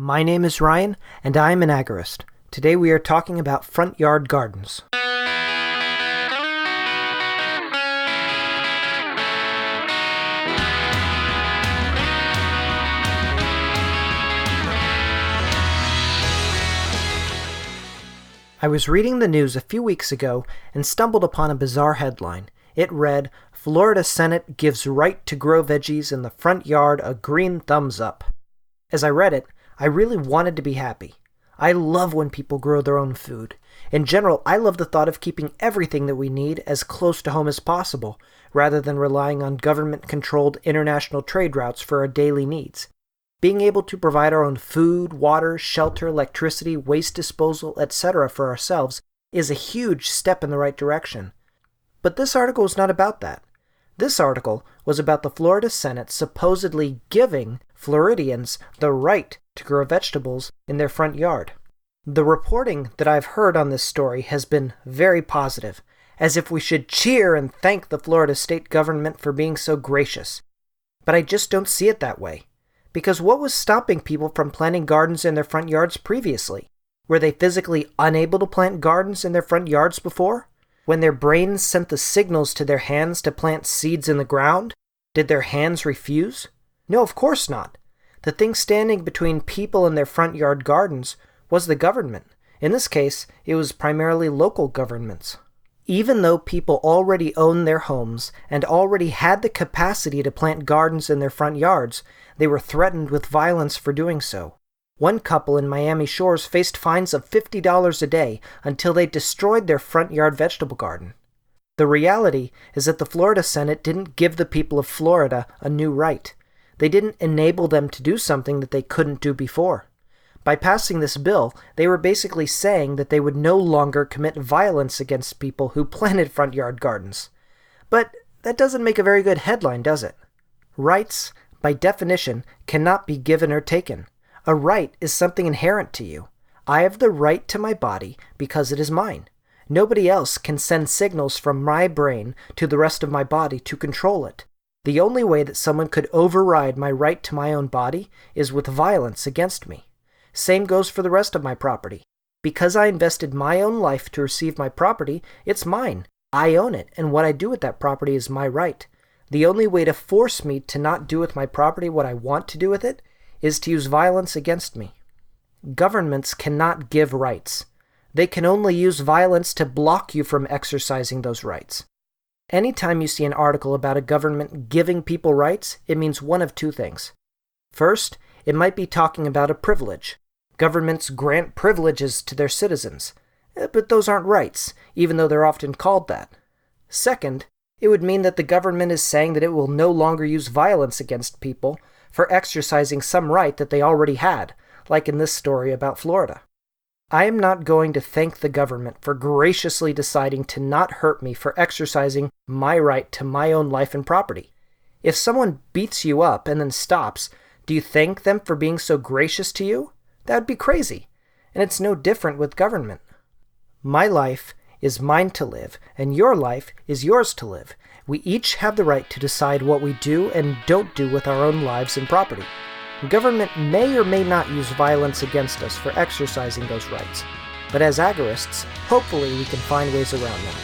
My name is Ryan, and I'm an agorist. Today we are talking about front yard gardens. I was reading the news a few weeks ago and stumbled upon a bizarre headline. It read, "Florida Senate gives right to grow veggies in the front yard a green thumbs up." As I read it, I really wanted to be happy. I love when people grow their own food. In general, I love the thought of keeping everything that we need as close to home as possible, rather than relying on government-controlled international trade routes for our daily needs. Being able to provide our own food, water, shelter, electricity, waste disposal, etc. for ourselves is a huge step in the right direction. But this article is not about that. This article was about the Florida Senate supposedly giving Floridians the right to grow vegetables in their front yard. The reporting that I've heard on this story has been very positive, as if we should cheer and thank the Florida state government for being so gracious. But I just don't see it that way. Because what was stopping people from planting gardens in their front yards previously? Were they physically unable to plant gardens in their front yards before? When their brains sent the signals to their hands to plant seeds in the ground, did their hands refuse? No, of course not. The thing standing between people and their front yard gardens was the government. In this case, it was primarily local governments. Even though people already owned their homes and already had the capacity to plant gardens in their front yards, they were threatened with violence for doing so. One couple in Miami Shores faced fines of $50 a day until they destroyed their front yard vegetable garden. The reality is that the Florida Senate didn't give the people of Florida a new right. They didn't enable them to do something that they couldn't do before. By passing this bill, they were basically saying that they would no longer commit violence against people who planted front yard gardens. But that doesn't make a very good headline, does it? Rights, by definition, cannot be given or taken. A right is something inherent to you. I have the right to my body because it is mine. Nobody else can send signals from my brain to the rest of my body to control it. The only way that someone could override my right to my own body is with violence against me. Same goes for the rest of my property. Because I invested my own life to receive my property, it's mine. I own it, and what I do with that property is my right. The only way to force me to not do with my property what I want to do with it is to use violence against me. Governments cannot give rights. They can only use violence to block you from exercising those rights. Anytime you see an article about a government giving people rights, it means one of two things. First, it might be talking about a privilege. Governments grant privileges to their citizens, but those aren't rights, even though they're often called that. Second, it would mean that the government is saying that it will no longer use violence against people for exercising some right that they already had, like in this story about Florida. I am not going to thank the government for graciously deciding to not hurt me for exercising my right to my own life and property. If someone beats you up and then stops, do you thank them for being so gracious to you? That would be crazy. And it's no different with government. My life is mine to live, and your life is yours to live. We each have the right to decide what we do and don't do with our own lives and property. Government may or may not use violence against us for exercising those rights, but as agorists, hopefully we can find ways around them.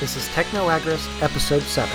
This is Techno Agorist, Episode 7.